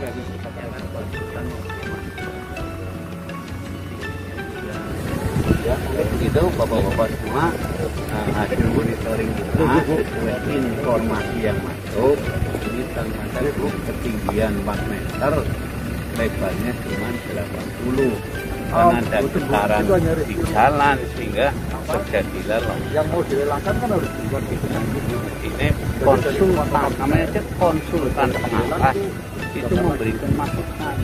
Ya, itu bapak-bapak semua hasil monitoring kita sesuai informasi yang masuk. Ini ternyata ketinggian 4 meter, lebarnya cuma 80. Karena ada getaran di jalan sehingga terjadilah longsor. Yang mau direlakan kan harus dibuat ini konsultan, namanya aja konsultan pengawas itu memberikan masukan.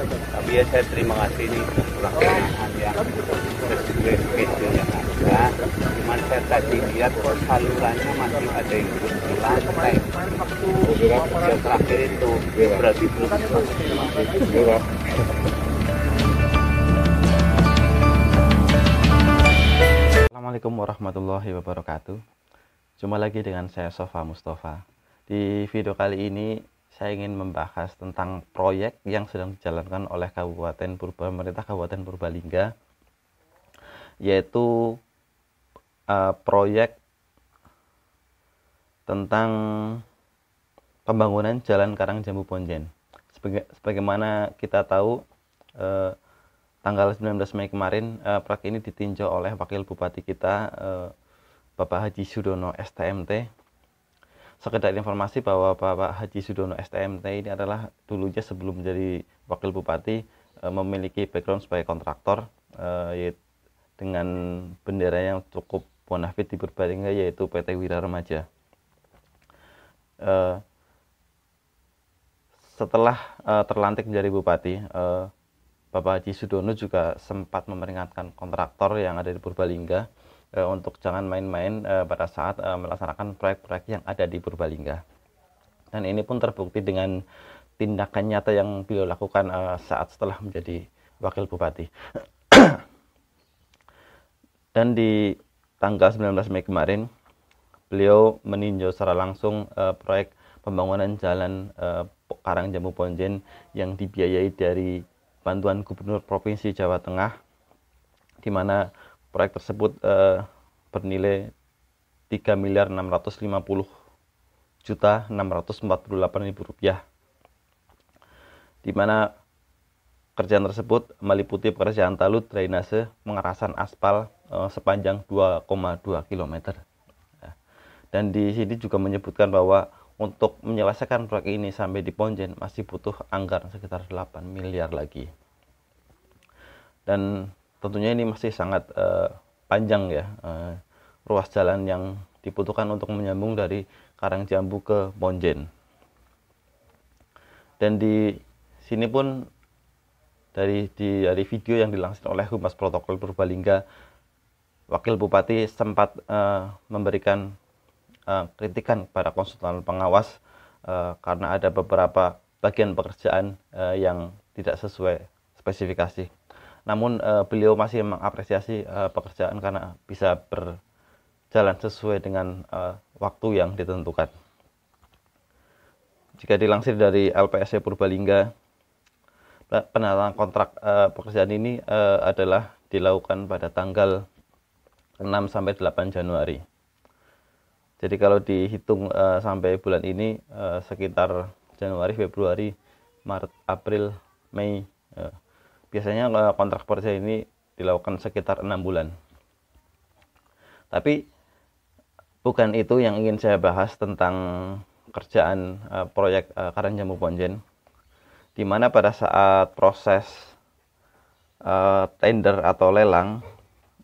Tapi ya saya terima kasih ini pelaksanaan yang sesuai schedule yang ada. Cuman saya tadi lihat kok salurannya masih ada yang belum di lantai. Yang terakhir itu berarti belum selesai. Assalamualaikum warahmatullahi wabarakatuh. Jumpa lagi dengan saya Sofa Mustafa. Di video kali ini saya ingin membahas tentang proyek yang sedang dijalankan oleh pemerintah Kabupaten Purbalingga, yaitu proyek tentang pembangunan Jalan Karangjambu Ponjen. Sebagaimana kita tahu, tanggal 19 Mei kemarin proyek ini ditinjau oleh Wakil Bupati kita, Bapak Haji Sudono STMT. Sekedar informasi bahwa Bapak Haji Sudono STMT ini adalah dulunya sebelum menjadi Wakil Bupati memiliki background sebagai kontraktor dengan bendera yang cukup bonafit di Purbalingga, yaitu PT Wira Remaja. Setelah terlantik menjadi Bupati, Bapak Haji Sudono juga sempat memperingatkan kontraktor yang ada di Purbalingga untuk jangan main-main pada saat melaksanakan proyek-proyek yang ada di Purbalingga. Dan ini pun terbukti dengan tindakan nyata yang beliau lakukan saat setelah menjadi Wakil Bupati. Dan di tanggal 19 Mei kemarin, beliau meninjau secara langsung proyek pembangunan jalan Karangjambu Ponjen yang dibiayai dari bantuan Gubernur Provinsi Jawa Tengah, di mana proyek tersebut bernilai 3.650.648.000 rupiah, di mana kerjaan tersebut meliputi pekerjaan talut, drainase, pengerasan aspal sepanjang 2,2 km. Dan di sini juga menyebutkan bahwa untuk menyelesaikan proyek ini sampai di Ponjen masih butuh anggaran sekitar 8 miliar lagi. Dan tentunya ini masih sangat panjang ya, ruas jalan yang dibutuhkan untuk menyambung dari Karangjambu ke Ponjen. Dan di sini pun dari video yang dilansir oleh Humas Protokol Purbalingga, Wakil Bupati sempat memberikan kritikan kepada konsultan pengawas karena ada beberapa bagian pekerjaan yang tidak sesuai spesifikasi. Namun beliau masih mengapresiasi pekerjaan karena bisa berjalan sesuai dengan waktu yang ditentukan. Jika dilansir dari LPSC Purbalingga, penandatanganan kontrak pekerjaan ini adalah dilakukan pada tanggal 6 sampai 8 Januari. Jadi kalau dihitung sampai bulan ini sekitar Januari, Februari, Maret, April, Mei. Biasanya kontrak pekerjaan ini dilakukan sekitar 6 bulan. Tapi bukan itu yang ingin saya bahas tentang kerjaan proyek Karangjambu Ponjen, di mana pada saat proses tender atau lelang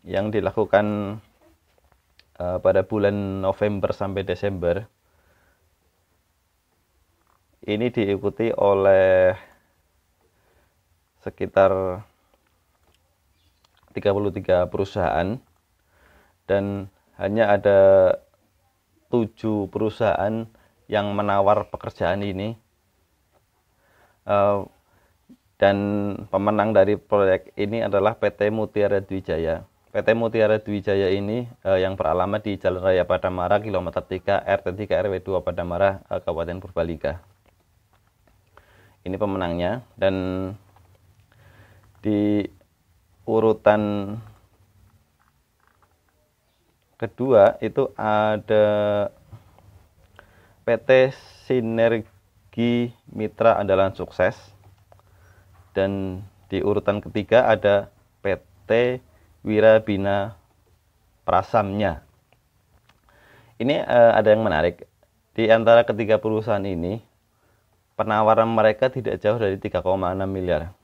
yang dilakukan pada bulan November sampai Desember, ini diikuti oleh sekitar 33 perusahaan, dan hanya ada 7 perusahaan yang menawar pekerjaan ini, dan pemenang dari proyek ini adalah PT Mutiara Dwijaya. PT Mutiara Dwijaya ini yang beralamat di Jalan Raya Padamara, kilometer 3, RT 3 RW 2 Padamara, Kabupaten Purbalingga. Ini pemenangnya, dan di urutan kedua itu ada PT Sinergi Mitra Andalan Sukses. Dan di urutan ketiga ada PT Wirabina Prasamnya. Ini ada yang menarik. Di antara ketiga perusahaan ini, penawaran mereka tidak jauh dari 3,6 miliar.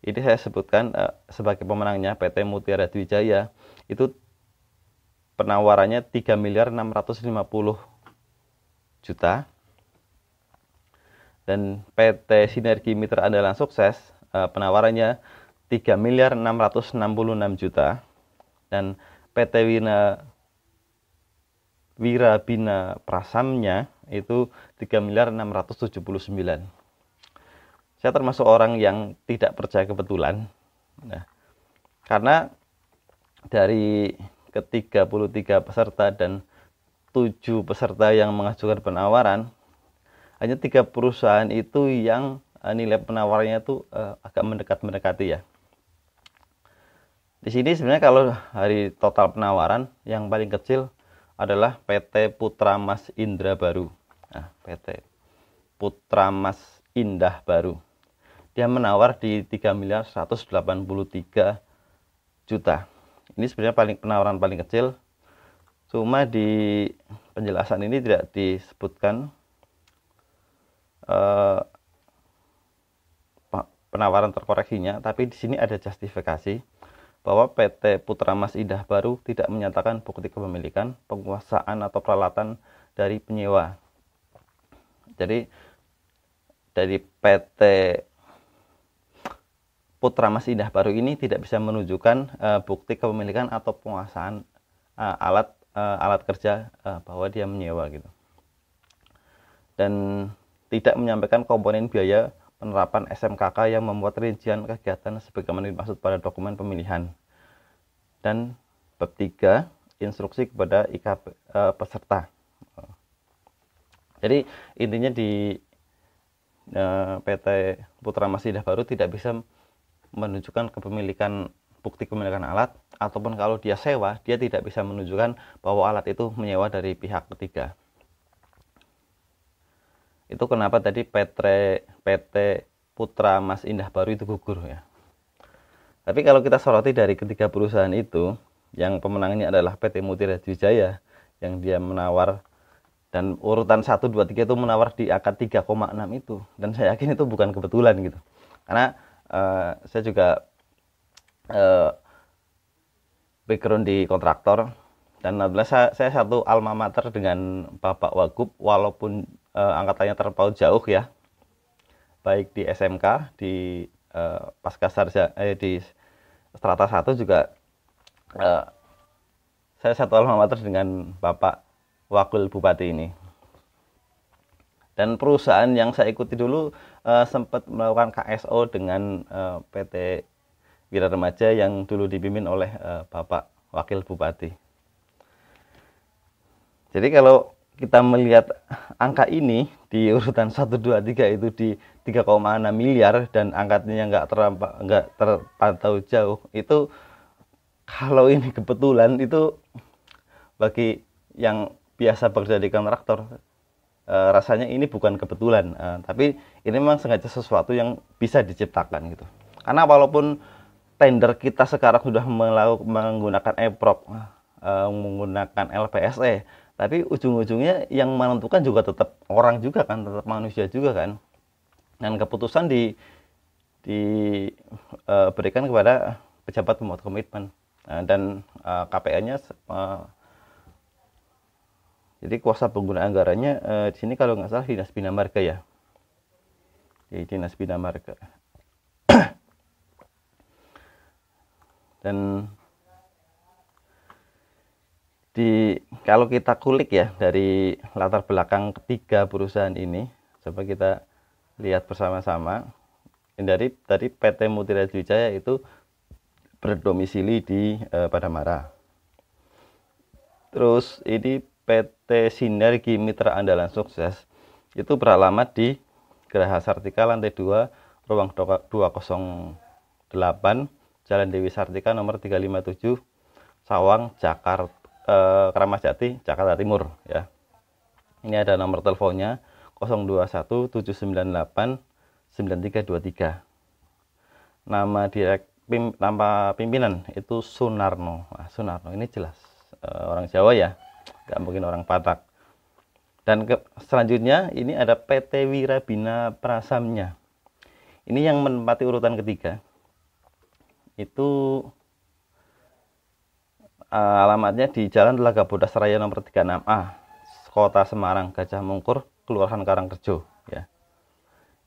Ini saya sebutkan sebagai pemenangnya PT Mutiara Dwijaya, itu penawarannya 3 miliar 650 juta. Dan PT Sinergi Mitra Andalan Sukses penawarannya 3 miliar 666 juta. Dan PT Wirabina Prasamnya itu 3 miliar 679. Saya termasuk orang yang tidak percaya kebetulan. Nah, karena dari ke-33 peserta dan 7 peserta yang mengajukan penawaran, hanya 3 perusahaan itu yang nilai penawarannya itu agak mendekati ya. Di sini sebenarnya kalau dari total penawaran yang paling kecil adalah PT Putra Mas Indra Baru. Nah, PT Putra Mas Indah Baru. Dia menawar di 3 miliar 183 juta. Ini sebenarnya penawaran paling kecil. Cuma di penjelasan ini tidak disebutkan penawaran terkoreksinya, tapi di sini ada justifikasi bahwa PT Putra Mas Indah Baru tidak menyatakan bukti kepemilikan, penguasaan atau peralatan dari penyewa. Jadi dari PT Putra Mas Indah Baru ini tidak bisa menunjukkan bukti kepemilikan atau penguasaan alat kerja bahwa dia menyewa gitu. Dan tidak menyampaikan komponen biaya penerapan SMKK yang membuat rincian kegiatan sebagaimana dimaksud pada dokumen pemilihan. Dan bab 3, instruksi kepada IKP peserta. Jadi intinya di PT Putra Mas Indah Baru tidak bisa menunjukkan bukti kepemilikan alat, ataupun kalau dia sewa, dia tidak bisa menunjukkan bahwa alat itu menyewa dari pihak ketiga. Itu kenapa tadi PT Putra Mas Indah Baru itu gugur ya. Tapi kalau kita soroti dari ketiga perusahaan itu, yang pemenangnya adalah PT Mutiara Dwijaya yang dia menawar, dan urutan 1, 2, 3 itu menawar di angka 3,6 itu. Dan saya yakin itu bukan kebetulan gitu. Karena saya juga background di kontraktor, dan alhamdulillah saya satu alma mater dengan Bapak Wagub, walaupun angkatannya terpaut jauh ya, baik di SMK, di Pascasarjana, di Strata 1 juga saya satu alma mater dengan Bapak Wakil Bupati ini. Dan perusahaan yang saya ikuti dulu sempat melakukan KSO dengan PT Wira Remaja yang dulu dipimpin oleh Bapak Wakil Bupati. Jadi kalau kita melihat angka ini di urutan 1, 2, 3 itu di 3,6 miliar dan angkanya nggak terpantau jauh, itu kalau ini kebetulan itu bagi yang biasa bekerja di kontraktor rasanya ini bukan kebetulan, tapi ini memang sengaja sesuatu yang bisa diciptakan gitu. Karena walaupun tender kita sekarang sudah menggunakan EPROC, menggunakan LPSE, tapi ujung-ujungnya yang menentukan juga tetap orang juga kan, tetap manusia juga kan. Dan keputusan diberikan kepada pejabat pembuat komitmen, dan KPA-nya jadi kuasa pengguna anggarannya di sini kalau nggak salah Dinas Bina Marga ya, di Dinas Bina Marga. Dan kalau kita kulik ya dari latar belakang ketiga perusahaan ini, coba kita lihat bersama-sama. Dari PT Mutiara Dwijaya itu berdomisili di Padamara. Terus ini PT Sinergi Mitra Andalan Sukses itu beralamat di Geraha Sartika lantai 2, ruang 208, Jalan Dewi Sartika nomor 357, Sawang, Jakarta, Kramat Jati, Jakarta Timur ya. Ini ada nomor teleponnya 021 798 9323. Nama nama pimpinan itu Sunarno. Nah, Sunarno ini jelas orang Jawa ya, nggak mungkin orang Batak. Dan selanjutnya ini ada PT Wirabina Prasamnya. Ini yang menempati urutan ketiga. Itu alamatnya di Jalan Telaga Bodas Raya nomor 36A, Kota Semarang, Gajah Mungkur, Kelurahan Karangrejo. Ya.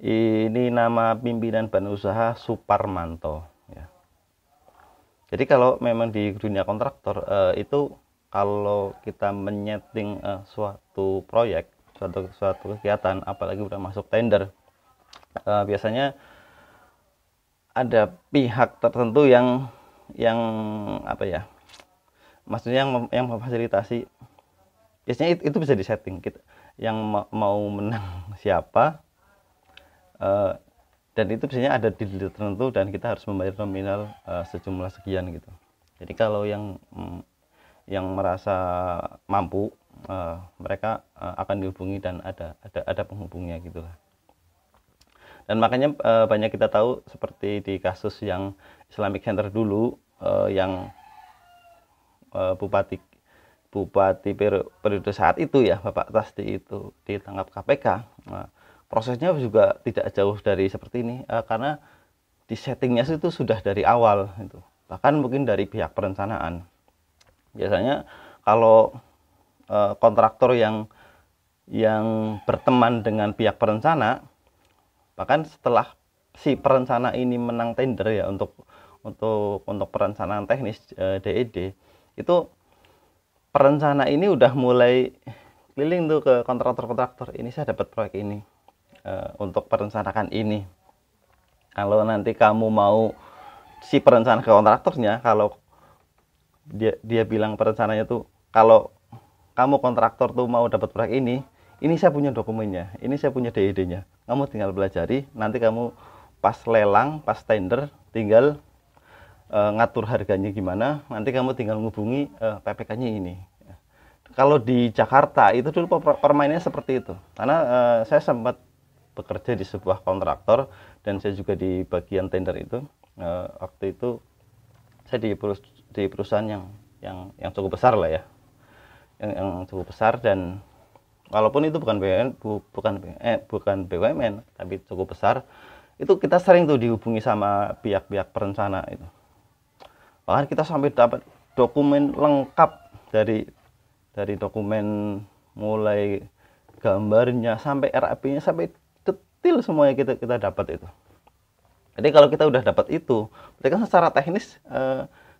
Ini nama pimpinan badan usaha Suparmanto. Ya. Jadi kalau memang di dunia kontraktor itu kalau kita menyeting suatu proyek, suatu kegiatan, apalagi udah masuk tender, biasanya ada pihak tertentu yang apa ya, maksudnya yang memfasilitasi. Biasanya itu bisa disetting, yang mau menang siapa, dan itu biasanya ada deal tertentu dan kita harus membayar nominal sejumlah sekian gitu. Jadi kalau yang merasa mampu, mereka akan dihubungi dan ada penghubungnya gitulah. Dan makanya banyak kita tahu seperti di kasus yang Islamic Center dulu, yang bupati periode saat itu ya, Bapak Tasdi itu ditangkap KPK. Nah, prosesnya juga tidak jauh dari seperti ini, karena di settingnya itu sudah dari awal itu, bahkan mungkin dari pihak perencanaan. Biasanya kalau kontraktor yang berteman dengan pihak perencana, bahkan setelah si perencana ini menang tender ya untuk perencanaan teknis DED, itu perencana ini udah mulai keliling tuh ke kontraktor, ini saya dapat proyek ini untuk perencanaan ini. Kalau nanti kamu mau, si perencana ke kontraktornya, kalau dia bilang perencananya tuh, kalau kamu kontraktor tuh mau dapat proyek ini saya punya dokumennya, ini saya punya DED-nya, kamu tinggal pelajari, nanti kamu pas lelang, pas tender, tinggal ngatur harganya gimana, nanti kamu tinggal ngubungi PPK-nya ini. Kalau di Jakarta itu dulu permainannya seperti itu, karena saya sempat bekerja di sebuah kontraktor dan saya juga di bagian tender itu. Waktu itu saya di perusahaan yang cukup besar lah ya, yang cukup besar, dan walaupun itu bukan BUMN tapi cukup besar, itu kita sering tuh dihubungi sama pihak-pihak perencana itu. Bahkan kita sampai dapat dokumen lengkap dari dokumen mulai gambarnya sampai RAP-nya sampai detail semuanya kita dapat itu. Jadi kalau kita udah dapat itu, berarti kan secara teknis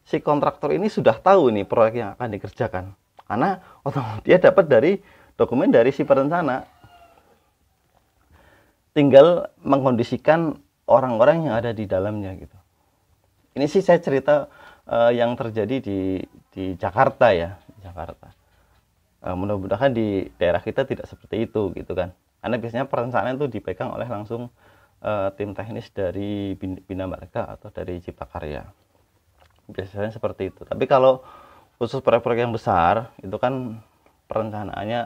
si kontraktor ini sudah tahu nih proyek yang akan dikerjakan, karena dia dapat dari dokumen dari si perencana. Tinggal mengkondisikan orang-orang yang ada di dalamnya gitu. Ini sih saya cerita yang terjadi di Jakarta ya, Jakarta. Mudah-mudahan di daerah kita tidak seperti itu gitu kan. Karena biasanya perencanaan itu dipegang oleh langsung tim teknis dari Bina Marga atau dari Cipta Karya. Biasanya seperti itu. Tapi kalau khusus proyek-proyek yang besar itu kan perencanaannya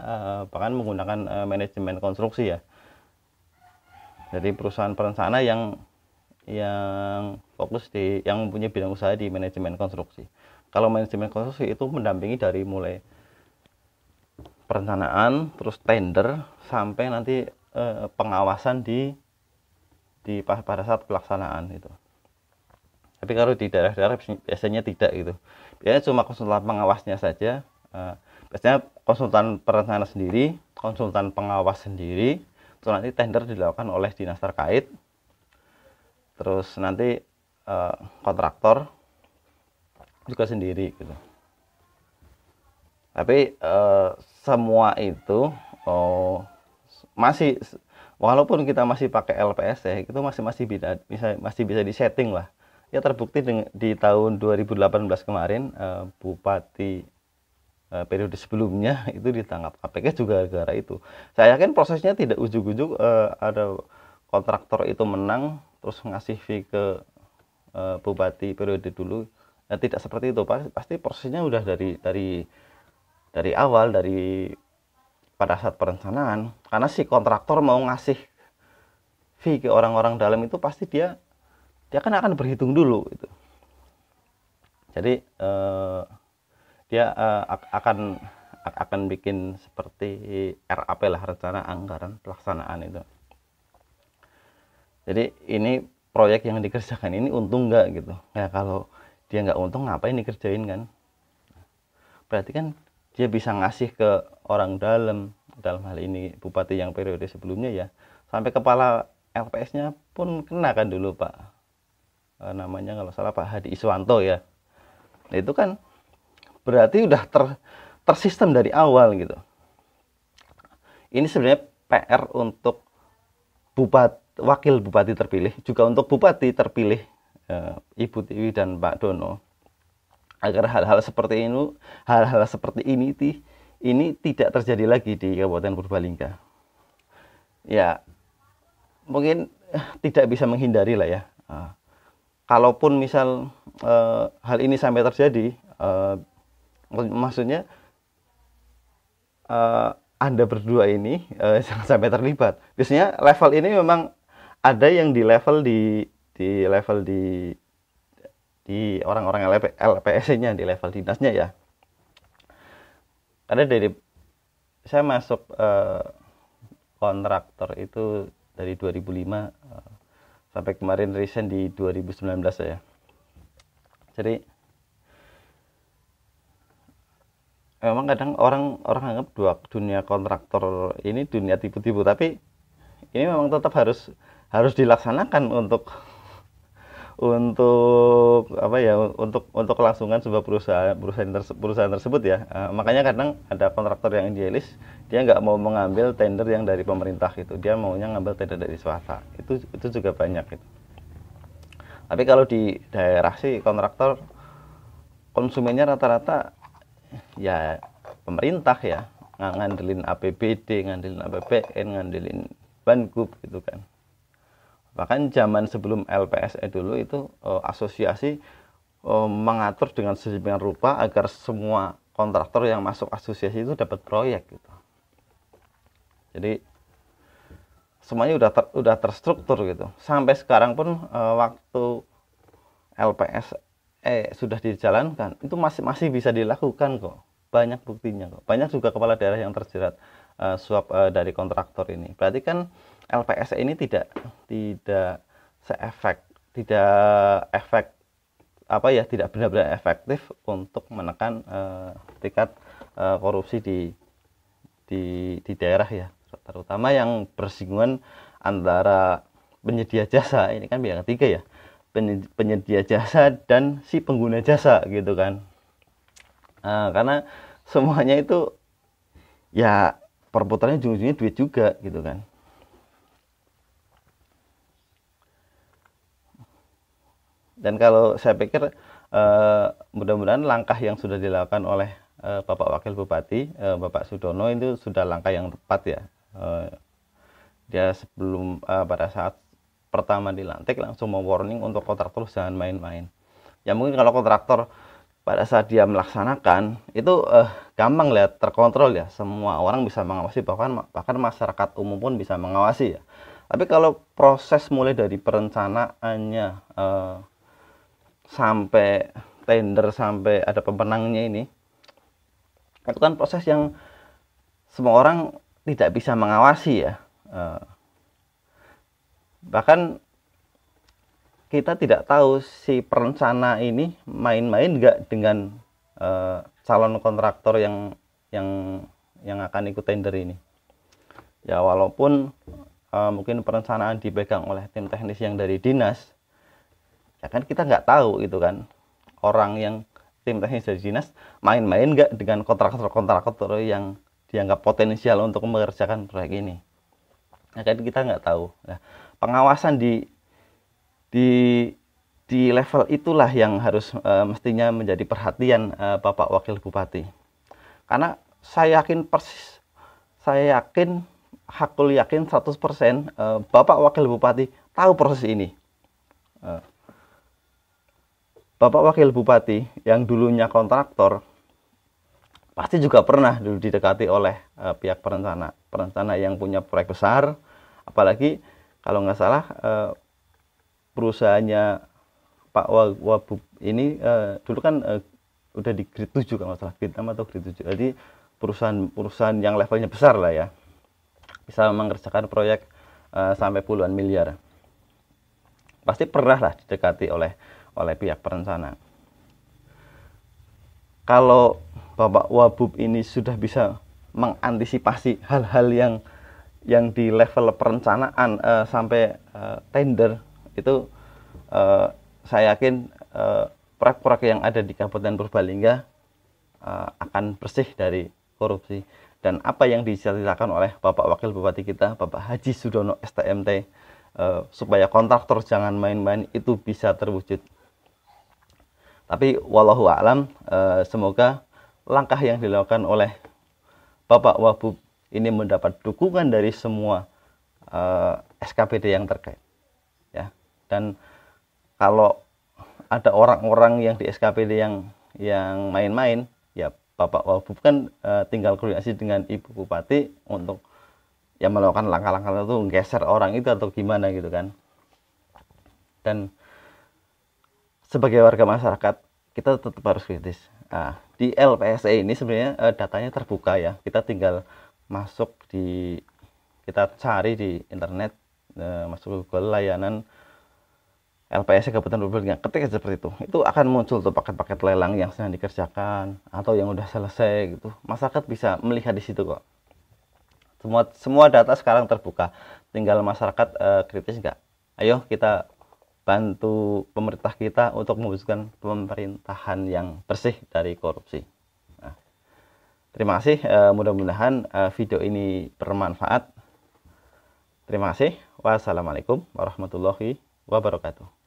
bahkan menggunakan manajemen konstruksi ya. Jadi perusahaan perencana yang fokus yang mempunyai bidang usaha di manajemen konstruksi. Kalau manajemen konstruksi itu mendampingi dari mulai perencanaan, terus tender, sampai nanti pengawasan pada saat pelaksanaan itu. Tapi kalau di daerah-daerah biasanya tidak gitu. Biasanya cuma konsultan pengawasnya saja. Biasanya konsultan perencana sendiri, konsultan pengawas sendiri, terus nanti tender dilakukan oleh dinas terkait. Terus nanti kontraktor juga sendiri gitu. Tapi semua itu masih, walaupun kita masih pakai LPS ya, itu masih bisa disetting lah. Ya terbukti di tahun 2018 kemarin bupati periode sebelumnya itu ditangkap KPK juga gara-gara itu. Saya yakin prosesnya tidak ujuk-ujuk ada kontraktor itu menang terus ngasih fee ke bupati periode dulu. Nah, tidak seperti itu. Pasti prosesnya udah dari awal, dari pada saat perencanaan, karena si kontraktor mau ngasih fee ke orang-orang dalam itu pasti dia kan akan berhitung dulu itu. Jadi dia akan bikin seperti RAP lah, rencana anggaran pelaksanaan itu. Jadi ini proyek yang dikerjakan ini untung nggak gitu. Ya kalau dia nggak untung ngapain dikerjain kan? Berarti kan dia bisa ngasih ke orang dalam hal ini bupati yang periode sebelumnya ya, sampai kepala LPS-nya pun kena kan dulu Pak, namanya kalau salah Pak Hadi Iswanto ya. Nah, itu kan berarti udah tersistem dari awal gitu. Ini sebenarnya PR untuk wakil bupati terpilih, juga untuk bupati terpilih Ibu Tiwi dan Pak Dono, agar hal-hal seperti ini tidak terjadi lagi di Kabupaten Purbalingga. Ya mungkin tidak bisa menghindari lah ya. Kalaupun misal hal ini sampai terjadi, maksudnya Anda berdua ini jangan sampai terlibat. Biasanya level ini memang ada yang di level di orang-orang LPS-nya, di level dinasnya ya. Karena saya masuk kontraktor itu dari 2005 sampai kemarin resign di 2019 ya. Jadi memang kadang orang anggap dunia kontraktor ini dunia tipu-tipu, tapi ini memang tetap harus dilaksanakan untuk apa ya, untuk kelangsungan sebuah perusahaan tersebut ya. Makanya kadang ada kontraktor yang idealis, dia nggak mau mengambil tender yang dari pemerintah gitu, dia maunya ngambil tender dari swasta. Itu juga banyak gitu. Tapi kalau di daerah sih kontraktor konsumennya rata-rata ya pemerintah ya, ngandelin APBD, ngandelin APBN, ngandelin Bangkup gitu kan. Bahkan zaman sebelum LPSE dulu itu asosiasi mengatur dengan sedemikian rupa agar semua kontraktor yang masuk asosiasi itu dapat proyek gitu. Jadi semuanya udah terstruktur gitu. Sampai sekarang pun waktu LPSE sudah dijalankan, itu masih bisa dilakukan kok. Banyak buktinya kok. Banyak juga kepala daerah yang terjerat suap dari kontraktor ini. Berarti kan LPSE ini tidak benar-benar efektif untuk menekan tingkat korupsi di daerah ya, terutama yang bersinggungan antara penyedia jasa, ini kan pihak ketiga ya, penyedia jasa dan si pengguna jasa gitu kan. Karena semuanya itu ya perputarannya ujung-ujungnya duit juga gitu kan. Dan kalau saya pikir mudah-mudahan langkah yang sudah dilakukan oleh Bapak Wakil Bupati, Bapak Sudono, itu sudah langkah yang tepat ya. Dia sebelum pada saat pertama dilantik langsung warning untuk kontraktor jangan main-main. Ya mungkin kalau kontraktor pada saat dia melaksanakan itu gampang lihat, terkontrol ya, semua orang bisa mengawasi, bahkan masyarakat umum pun bisa mengawasi ya. Tapi kalau proses mulai dari perencanaannya sampai tender, sampai ada pemenangnya ini, itu kan proses yang semua orang tidak bisa mengawasi ya. Bahkan kita tidak tahu si perencana ini main-main nggak dengan calon kontraktor yang akan ikut tender ini. Ya walaupun mungkin perencanaan dipegang oleh tim teknis yang dari dinas, ya kan kita nggak tahu itu kan, orang yang tim teknis dari dinas main-main nggak dengan kontraktor yang dianggap potensial untuk mengerjakan proyek ini. Ya kan kita nggak tahu. Nah, pengawasan di level itulah yang harus mestinya menjadi perhatian Bapak Wakil Bupati. Karena saya hakul yakin 100% Bapak Wakil Bupati tahu proses ini. Bapak Wakil Bupati yang dulunya kontraktor pasti juga pernah dulu didekati oleh pihak perencana yang punya proyek besar, apalagi kalau nggak salah perusahaannya Pak Wabub ini dulu kan udah di grade 7 kalau nggak salah, grade 6 atau grade 7. Jadi perusahaan yang levelnya besar lah ya, bisa mengerjakan proyek sampai puluhan miliar. Pasti pernah lah didekati oleh pihak perencana. Kalau Bapak Wabub ini sudah bisa mengantisipasi hal-hal yang di level perencanaan sampai tender, itu saya yakin proyek-proyek yang ada di Kabupaten Purbalingga akan bersih dari korupsi. Dan apa yang diceritakan oleh Bapak Wakil Bupati kita, Bapak Haji Sudono STMT, supaya kontraktor jangan main-main, itu bisa terwujud. Tapi wallahu a'lam, semoga langkah yang dilakukan oleh Bapak Wabub ini mendapat dukungan dari semua SKPD yang terkait, ya. Dan kalau ada orang-orang yang di SKPD yang main-main, ya Bapak Wabub kan tinggal koordinasi dengan Ibu Bupati untuk ya melakukan langkah-langkah itu, geser orang itu atau gimana gitu kan. Dan sebagai warga masyarakat kita tetap harus kritis. Nah, di LPSE ini sebenarnya datanya terbuka ya. Kita tinggal masuk kita cari di internet, masuk ke Google layanan LPSE Kabupaten Purbalingga, ketik seperti itu akan muncul tuh paket-paket lelang yang sedang dikerjakan atau yang udah selesai gitu. Masyarakat bisa melihat di situ kok. Semua data sekarang terbuka. Tinggal masyarakat kritis nggak. Ayo kita bantu pemerintah kita untuk mewujudkan pemerintahan yang bersih dari korupsi. Nah, terima kasih. Mudah-mudahan video ini bermanfaat. Terima kasih. Wassalamualaikum warahmatullahi wabarakatuh.